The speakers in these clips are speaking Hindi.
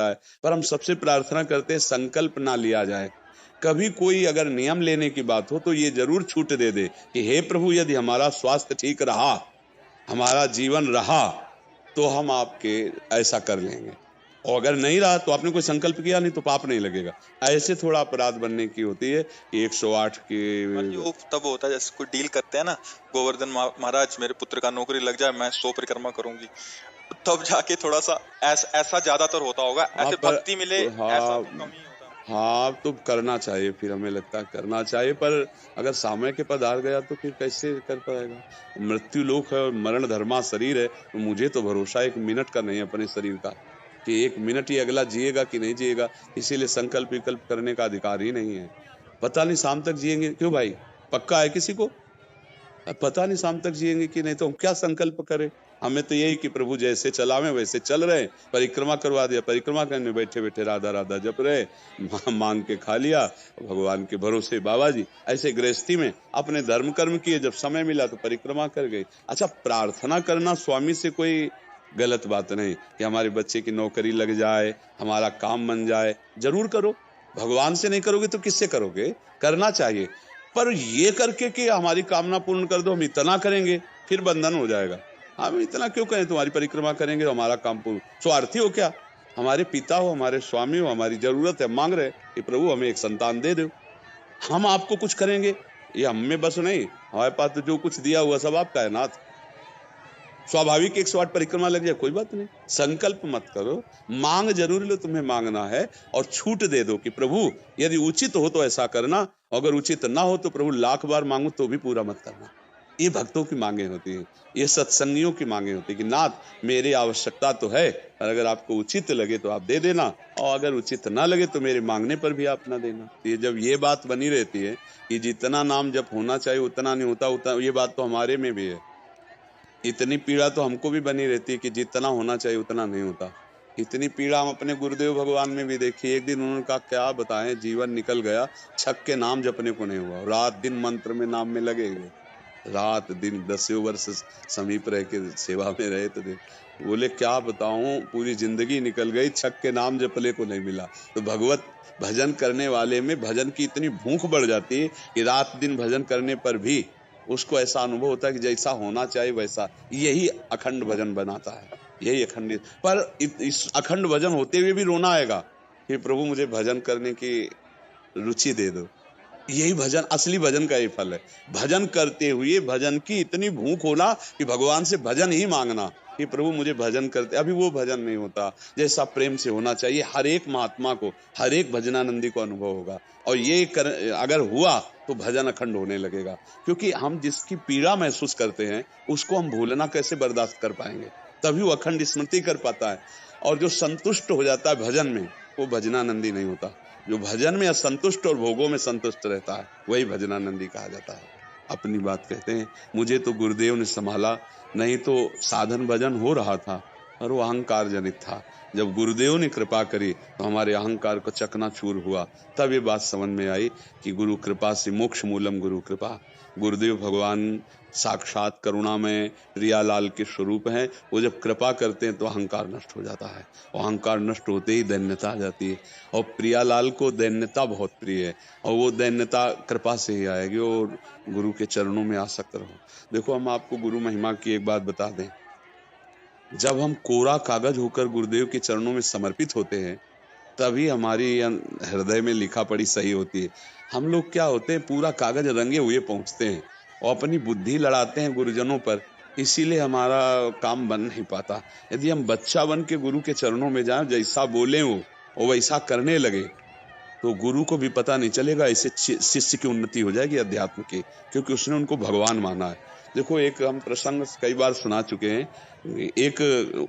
है, पर हम सबसे प्रार्थना करते हैं संकल्प ना लिया जाए। कभी कोई अगर नियम लेने की बात हो तो ये जरूर छूट दे दे कि हे प्रभु, यदि हमारा स्वास्थ्य ठीक रहा, हमारा जीवन रहा, तो हम आपके ऐसा कर लेंगे, और अगर नहीं रहा तो आपने कोई संकल्प किया नहीं तो पाप नहीं लगेगा। ऐसे थोड़ा अपराध बनने की होती है कि 108 की वो तब होता है जैसे कोई डील करते हैं ना, गोवर्धन महाराज मेरे पुत्र का नौकरी लग जाए, मैं 100 परिक्रमा करूंगी, तब जाके थोड़ा सा ऐसा ज्यादातर होता होगा। ऐसे भक्ति मिले ऐसा तो कम ही होता है। हाँ, तो करना चाहिए, फिर हमें लगता है करना चाहिए, पर अगर समय के पदार्थ गया तो फिर कैसे कर पाएगा। मृत्यु लोक है और मरण धर्मा शरीर है, तो मुझे तो भरोसा 1 मिनट का नहीं है अपने शरीर का कि 1 मिनट ये अगला जिएगा कि नहीं जिएगा। इसीलिए संकल्प विकल्प करने का अधिकार ही नहीं है। पता नहीं शाम तक जिएंगे, क्यों भाई, पक्का है किसी को? अब पता नहीं शाम तक जिएंगे कि नहीं, तो हम क्या संकल्प करें। हमें तो यही कि प्रभु जैसे चलावे वैसे चल रहे। परिक्रमा करवा दिया, परिक्रमा करने बैठे बैठे राधा राधा जप रहे, मांग के खा लिया, भगवान के भरोसे बाबा जी। ऐसे गृहस्थी में अपने धर्म कर्म किए, जब समय मिला तो परिक्रमा कर गए। अच्छा, प्रार्थना करना स्वामी से कोई गलत बात नहीं कि हमारे बच्चे की नौकरी लग जाए, हमारा काम बन जाए, जरूर करो। भगवान से नहीं करोगे तो किससे करोगे? करना चाहिए, पर ये करके कि हमारी कामना पूर्ण कर दो, हम इतना करेंगे, फिर बंधन हो जाएगा। हम इतना क्यों करें, तुम्हारी परिक्रमा करेंगे तो हमारा काम पूर्ण। स्वार्थी हो क्या? हमारे पिता हो, हमारे स्वामी हो, हमारी जरूरत है, मांग रहे कि प्रभु हमें एक संतान दे दो, हम आपको कुछ करेंगे। ये हम में बस नहीं, हमारे पास तो जो कुछ दिया हुआ सब आपका है नाथ। स्वाभाविक 108 परिक्रमा लग जाए, कोई बात नहीं, संकल्प मत करो, मांग जरूर लो, तुम्हें मांगना है, और छूट दे दो कि प्रभु यदि उचित हो तो ऐसा करना, अगर उचित ना हो तो प्रभु लाख बार मांगू तो भी पूरा मत करना। ये भक्तों की मांगे होती है, ये सत्संगियों की मांगे होती है कि नाथ मेरी आवश्यकता तो है, और अगर आपको उचित लगे तो आप दे देना, और अगर उचित ना लगे तो मेरे मांगने पर भी आप ना देना। ये जब ये बात बनी रहती है कि जितना नाम जप होना चाहिए उतना नहीं होता, उतना, ये बात तो हमारे में भी है। इतनी पीड़ा तो हमको भी बनी रहती है कि जितना होना चाहिए उतना नहीं होता। इतनी पीड़ा हम अपने गुरुदेव भगवान में भी देखी। एक दिन उन्होंने कहा क्या बताएं, जीवन निकल गया, छक के नाम जपने को नहीं हुआ, रात दिन मंत्र में नाम में लगे हुए, रात दिन 10 वर्ष समीप रह के सेवा में रहे। तो बोले क्या बताऊं, पूरी जिंदगी निकल गई, छक के नाम जपले को नहीं मिला। तो भगवत भजन करने वाले में भजन की इतनी भूख बढ़ जाती है कि रात दिन भजन करने पर भी उसको ऐसा अनुभव होता है कि जैसा होना चाहिए वैसा। यही अखंड भजन बनाता है, यही अखंड। पर इस अखंड भजन होते हुए भी रोना आएगा कि प्रभु मुझे भजन करने की रुचि दे दो। यही भजन, असली भजन का ही फल है। भजन करते हुए भजन की इतनी भूख होना कि भगवान से भजन ही मांगना कि प्रभु मुझे भजन करते। अभी वो भजन नहीं होता जैसा प्रेम से होना चाहिए। हर एक महात्मा को, हर एक भजनानंदी को अनुभव होगा, और ये अगर हुआ तो भजन अखंड होने लगेगा। क्योंकि हम जिसकी पीड़ा महसूस करते हैं उसको हम भूलना कैसे बर्दाश्त कर पाएंगे? तभी वो अखंड स्मृति कर पाता है। और जो संतुष्ट हो जाता है भजन में, वो भजनानंदी नहीं होता। जो भजन में असंतुष्ट और भोगों में संतुष्ट रहता है वही भजनानंदी कहा जाता है। अपनी बात कहते हैं, मुझे तो गुरुदेव ने संभाला, नहीं तो साधन भजन हो रहा था, और वो अहंकार जनित था। जब गुरुदेव ने कृपा करी तो हमारे अहंकार को चकनाचूर हुआ। तब ये बात समझ में आई कि गुरु कृपा से मोक्ष मूलम गुरु कृपा। गुरुदेव भगवान साक्षात करुणा में प्रियालाल के स्वरूप हैं। वो जब कृपा करते हैं तो अहंकार नष्ट हो जाता है, और अहंकार नष्ट होते ही दैन्यता आ जाती है। और प्रियालाल को दैन्यता बहुत प्रिय है, और वो दैन्यता कृपा से ही आएगी, और गुरु के चरणों में आसक्त रहो। देखो, हम आपको गुरु महिमा की एक बात बता दें, जब हम कोरा कागज होकर गुरुदेव के चरणों में समर्पित होते हैं तभी हमारी हृदय में लिखा पढ़ी सही होती है। हम लोग क्या होते हैं, पूरा कागज रंगे हुए पहुंचते हैं और अपनी बुद्धि लड़ाते हैं गुरुजनों पर, इसीलिए हमारा काम बन नहीं पाता। यदि हम बच्चा बन के गुरु के चरणों में जाएं, जैसा बोले वो वैसा करने लगे, तो गुरु को भी पता नहीं चलेगा, ऐसे शिष्य की उन्नति हो जाएगी अध्यात्म की, क्योंकि उसने उनको भगवान माना है। देखो, एक हम प्रसंग कई बार सुना चुके हैं, एक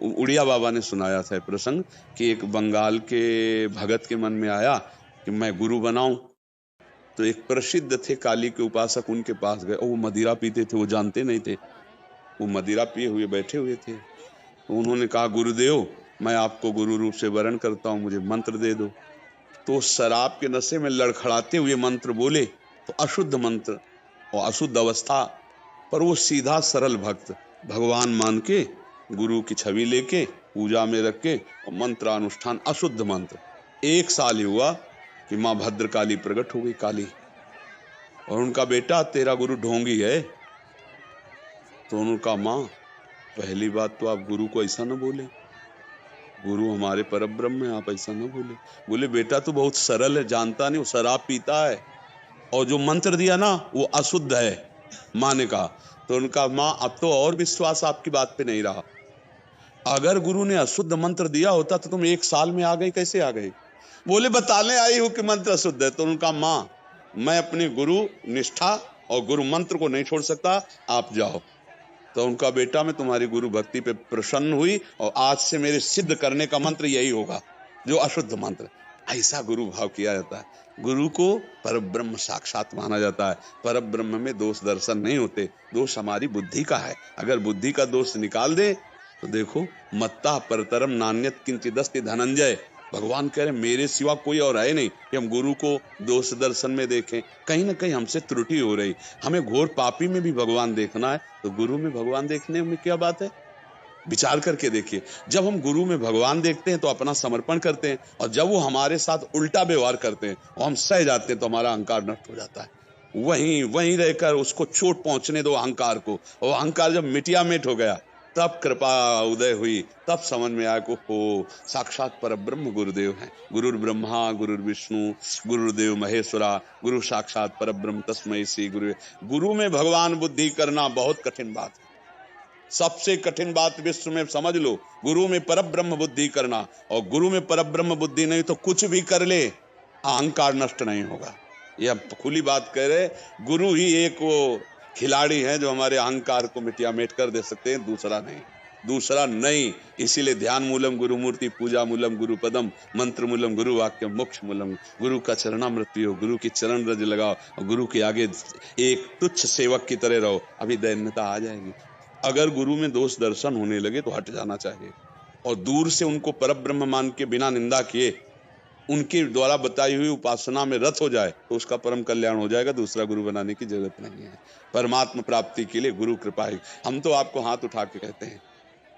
उड़िया बाबा ने सुनाया था प्रसंग कि एक बंगाल के भगत के मन में आया कि मैं गुरु बनाऊं। तो एक प्रसिद्ध थे काली के उपासक, उनके पास गए, और वो मदिरा पीते थे, वो जानते नहीं थे, वो मदिरा पिए हुए बैठे हुए थे। तो उन्होंने कहा, गुरुदेव मैं आपको गुरु रूप से वरण करता हूं, मुझे मंत्र दे दो। तो शराब के नशे में लड़खड़ाते हुए मंत्र बोले, तो अशुद्ध मंत्र और अशुद्ध अवस्था, पर वो सीधा सरल भक्त भगवान मान के गुरु की छवि लेके पूजा में रख के और मंत्रानुष्ठान, अशुद्ध मंत्र। 1 साल ही हुआ कि माँ भद्रकाली प्रकट हो गई, काली, और उनका बेटा तेरा गुरु ढोंगी है। तो उनका माँ, पहली बात तो आप गुरु को ऐसा न बोले, गुरु हमारे परब्रह्म है, आप ऐसा न बोले। बोले बेटा तू बहुत सरल है, जानता नहीं, वो शराब पीता है और जो मंत्र दिया ना वो अशुद्ध है, माँ ने कहा। तो उनका माँ, अब तो और विश्वास आपकी बात पे नहीं रहा। अगर गुरु ने अशुद्ध मंत्र दिया होता तो तुम 1 साल में आ गई, कैसे आ गई? बोले बताने आई हूं कि मंत्र अशुद्ध है। तो उनका माँ, मैं अपनी गुरु निष्ठा और गुरु मंत्र को नहीं छोड़ सकता, आप जाओ। तो उनका बेटा, मैं तुम्हारी गुरु भक्ति पे प्रसन्न हुई और आज से मेरे सिद्ध करने का मंत्र यही होगा, जो अशुद्ध मंत्र। ऐसा गुरु भाव किया जाता है। गुरु को परब्रह्म साक्षात माना जाता है। परब्रह्म में दोष दर्शन नहीं होते, दोष हमारी बुद्धि का है। अगर बुद्धि का दोष निकाल दे तो देखो, मत्ता परतरम नान्यत किंचिदस्ति धनंजय, भगवान कह रहे मेरे सिवा कोई और है नहीं कि हम गुरु को दोष दर्शन में देखें। कहीं ना कहीं हमसे त्रुटि हो रही। हमें घोर पापी में भी भगवान देखना है, तो गुरु में भगवान देखने में क्या बात है? विचार करके देखिए। जब हम गुरु में भगवान देखते हैं तो अपना समर्पण करते हैं, और जब वो हमारे साथ उल्टा व्यवहार करते हैं और हम सह जाते हैं तो हमारा अहंकार नष्ट हो जाता है। वहीं रहकर उसको चोट पहुंचने दो अहंकार को, और अहंकार जब मिटिया मिट हो गया तब कृपा उदय हुई, तब समझ में आया को हो साक्षात परब्रह्म गुरुदेव हैं। गुरुर् ब्रह्मा गुरुर् विष्णु गुरुदेव महेश्वरा, गुरु साक्षात परब्रह्म तस्मै श्री गुरु। गुरु में भगवान बुद्धि करना बहुत कठिन बात है, सबसे कठिन बात विश्व में, समझ लो। गुरु में परब्रह्म बुद्धि करना, और गुरु में परब्रह्म बुद्धि नहीं तो कुछ भी कर ले अहंकार नष्ट नहीं होगा। यह खुली बात कह रहे, गुरु ही एक वो खिलाड़ी है जो हमारे अहंकार को मिटिया मेट कर दे सकते हैं, दूसरा नहीं। इसीलिए ध्यान मूलम गुरु मूर्ति, पूजा मूलम गुरु पदम, मंत्र मूलम गुरु वाक्य, मोक्ष मूलम। गुरु का चरणामृत्यु हो, गुरु की चरण रज लगाओ और गुरु के आगे एक तुच्छ सेवक की तरह रहो, अभी दैन्यता आ जाएगी। अगर गुरु में दोष दर्शन होने लगे तो हट जाना चाहिए, और दूर से उनको परब्रह्म मान के बिना निंदा किए उनके द्वारा बताई हुई उपासना में रत हो जाए तो उसका परम कल्याण हो जाएगा। दूसरा गुरु बनाने की जरूरत नहीं है। परमात्मा प्राप्ति के लिए गुरु कृपा ही। हम तो आपको हाथ उठा के कहते हैं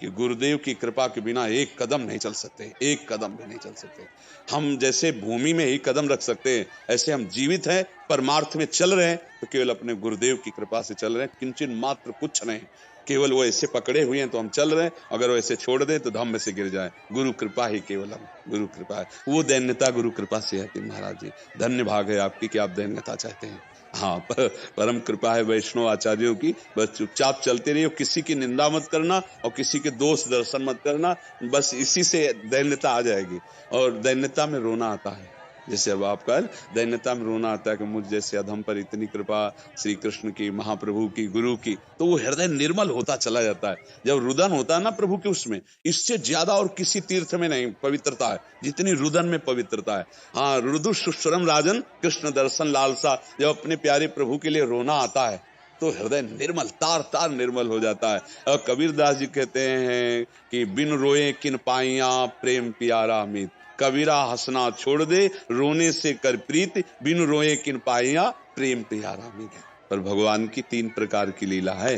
कि गुरुदेव की कृपा के बिना एक कदम नहीं चल सकते, एक कदम भी नहीं चल सकते। हम जैसे भूमि में ही कदम रख सकते हैं, ऐसे हम जीवित हैं, परमार्थ में चल रहे हैं तो केवल अपने गुरुदेव की कृपा से चल रहे हैं, किंचन मात्र कुछ नहीं। केवल वो ऐसे पकड़े हुए हैं तो हम चल रहे हैं, अगर वो ऐसे छोड़ दें तो धम में से गिर जाए। गुरु कृपा ही केवल, हम गुरु कृपा है, वो दैन्यता गुरु कृपा से है। महाराज जी धन्य भाग है आपकी कि आप दैन्यता चाहते हैं। हाँ, परम कृपा है वैष्णव आचार्यों की। बस चुपचाप चलते रहिए, किसी की निंदा मत करना और किसी के दोष दर्शन मत करना, बस इसी से दैन्यता आ जाएगी। और दैन्यता में रोना आता है, जैसे अब आप कल दैन्यता में रोना आता है कि मुझ जैसे अधम पर इतनी कृपा श्री कृष्ण की, महाप्रभु की, गुरु की, तो वो हृदय निर्मल होता चला जाता है। जब रुदन होता है ना प्रभु के, उसमें इससे ज्यादा और किसी तीर्थ में नहीं पवित्रता है जितनी रुदन में पवित्रता है। हाँ, रुदु सुश्रम राजन कृष्ण दर्शन लालसा, जब अपने प्यारे प्रभु के लिए रोना आता है तो हृदय निर्मल, तार तार निर्मल हो जाता है। और कबीरदास जी कहते हैं कि बिन रोए किन पाइया प्रेम प्यारा अमित, कबीरा हंसना छोड़ दे रोने से कर प्रीत, बिन रोए किन पाइया प्रेम प्यारा अमित। पर भगवान की 3 प्रकार की लीला है,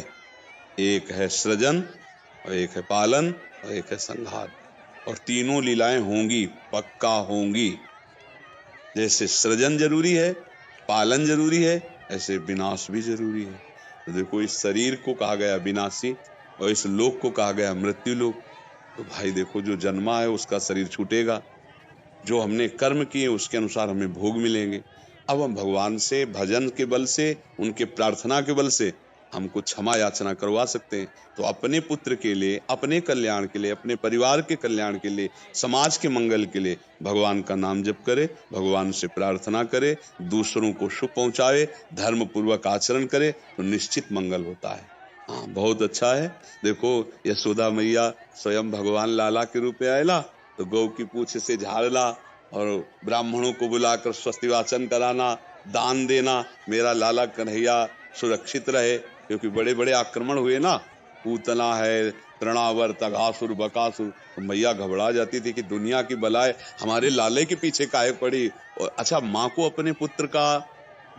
एक है सृजन और एक है पालन और एक है संहार, और तीनों लीलाएं होंगी, पक्का होंगी। जैसे सृजन जरूरी है, पालन जरूरी है, ऐसे विनाश भी जरूरी है। तो देखो, इस शरीर को कहा गया विनाशी और इस लोक को कहा गया मृत्यु लोक। तो भाई देखो, जो जन्मा है उसका शरीर छूटेगा, जो हमने कर्म किए उसके अनुसार हमें भोग मिलेंगे। अब हम भगवान से भजन के बल से, उनके प्रार्थना के बल से हमको क्षमा याचना करवा सकते हैं। तो अपने पुत्र के लिए, अपने कल्याण के लिए, अपने परिवार के कल्याण के लिए, समाज के मंगल के लिए भगवान का नाम जप करे, भगवान से प्रार्थना करे, दूसरों को शुभ पहुंचाए, धर्म पूर्वक आचरण करे तो निश्चित मंगल होता है। हाँ, बहुत अच्छा है। देखो, यशोदा मैया स्वयं भगवान लाला के रूप में आएला तो गौ की पूंछ से झाड़ना और ब्राह्मणों को बुलाकर स्वस्ति वाचन कराना, दान देना, मेरा लाला कन्हैया सुरक्षित रहे। क्योंकि बड़े बड़े आक्रमण हुए ना, पूतना है, तृणावर्त, अघासुर, बकासुर, तो मैया घबरा जाती थी कि दुनिया की बलाए हमारे लाले के पीछे काहे पड़ी। और अच्छा, माँ को अपने पुत्र का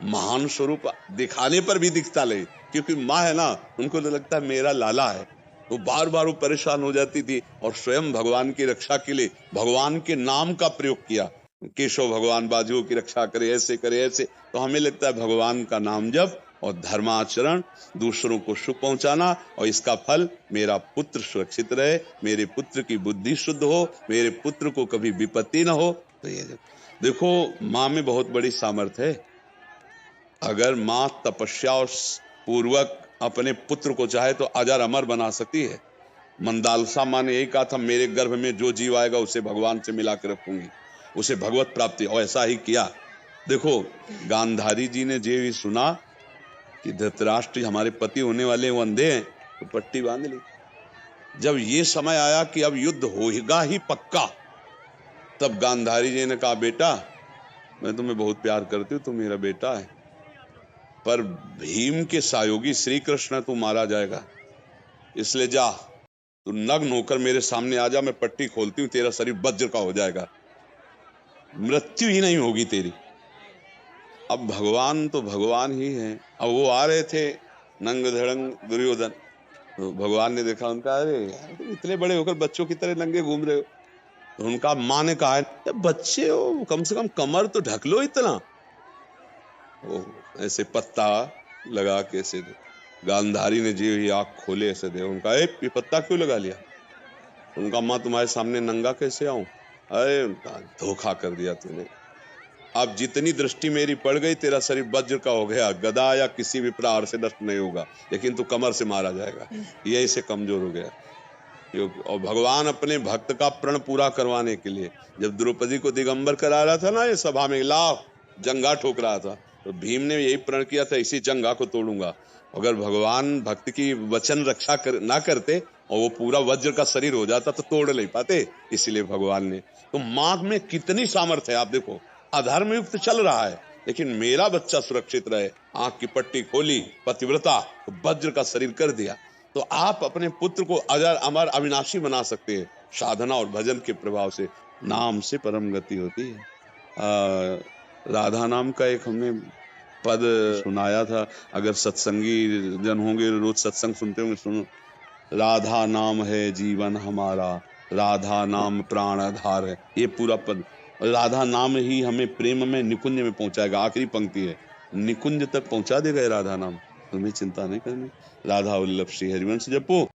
महान स्वरूप दिखाने पर भी दिखता ले, क्योंकि माँ है ना, उनको तो लगता है मेरा लाला है, तो बार बार वो परेशान हो जाती थी और स्वयं भगवान की रक्षा के लिए भगवान के नाम का प्रयोग किया। केशव भगवान बाजुओं की रक्षा करे, ऐसे करे, ऐसे। तो हमें लगता है भगवान का नाम जप और धर्माचरण, दूसरों को सुख पहुंचाना, और इसका फल मेरा पुत्र सुरक्षित रहे, मेरे पुत्र की बुद्धि शुद्ध हो, मेरे पुत्र को कभी विपत्ति न हो। तो ये देखो, माँ में बहुत बड़ी सामर्थ्य है। अगर माँ तपस्या और पूर्वक अपने पुत्र को चाहे तो अजर अमर बना सकती है। मंदालसा माँ ने यही कहा था, मेरे गर्भ में जो जीव आएगा उसे भगवान से मिला के रखूंगी, उसे भगवत प्राप्ति, और ऐसा ही किया। देखो, गांधारी जी ने ये भी सुना कि धृतराष्ट्र हमारे पति होने वाले वो अंधे हैं, तो पट्टी बांध ली। जब ये समय आया कि अब युद्ध होगा ही पक्का, तब गांधारी जी ने कहा, बेटा मैं तुम्हें बहुत प्यार करती हूँ, तुम मेरा बेटा है, पर भीम के सहयोगी श्री कृष्ण तू मारा जाएगा, इसलिए जा, तू नग्न होकर मेरे सामने आ जा, मैं पट्टी खोलती हूँ, तेरा शरीर वज्र का हो जाएगा, मृत्यु ही नहीं होगी तेरी। अब भगवान तो भगवान ही हैं। अब वो आ रहे थे नंग धड़ंग दुर्योधन, तो भगवान ने देखा, उनका अरे यार तुम इतने बड़े होकर बच्चों की तरह नंगे घूम रहे हो। तो उनका माँ ने कहा, बच्चे हो, कम से कम कमर तो ढक लो इतना। वो ऐसे पत्ता लगा के ऐसे गांधारी ने जी हुई आँख खोले, ऐसे दे, उनका ये पत्ता क्यों लगा लिया? उनका, माँ तुम्हारे सामने नंगा कैसे आऊं? अरे उनका, धोखा कर दिया तूने। अब जितनी दृष्टि मेरी पड़ गई, तेरा शरीर वज्र का हो गया, गदा या किसी भी प्रहार से नष्ट नहीं होगा, लेकिन तू कमर से मारा जाएगा। यही से कमजोर हो गया। और भगवान अपने भक्त का प्रण पूरा करवाने के लिए जब द्रौपदी को दिगंबर करा रहा था ना, ये सभा में लाओ जंगा ठोक रहा था, तो भीम ने यही प्रण किया था, इसी जंगा को तोड़ूंगा। अगर भगवान भक्त की वचन रक्षा ना करते और वो पूरा वज्र का शरीर हो जाता तो तोड़ नहीं पाते, इसलिए भगवान ने। तो माँ में कितनी सामर्थ्य है, आप देखो, अधर्म युक्त चल रहा है, लेकिन मेरा बच्चा सुरक्षित रहे, आंख की पट्टी खोली, पतिव्रता, तो वज्र का शरीर कर दिया। तो आप अपने पुत्र को अजर अमर अविनाशी बना सकते हैं, साधना और भजन के प्रभाव से। नाम से परम गति होती है। राधा नाम का एक हमने पद सुनाया था, अगर सत्संगी जन होंगे, रोज सत्संग सुनते होंगे, सुनो, राधा नाम है जीवन हमारा, राधा नाम प्राण आधार है। ये पूरा पद, राधा नाम ही हमें प्रेम में निकुंज में पहुंचाएगा। आखिरी पंक्ति है, निकुंज तक पहुंचा देगा राधा नाम, तुम्हें चिंता नहीं करनी। राधा वल्लभ श्री हरिवंश जपो।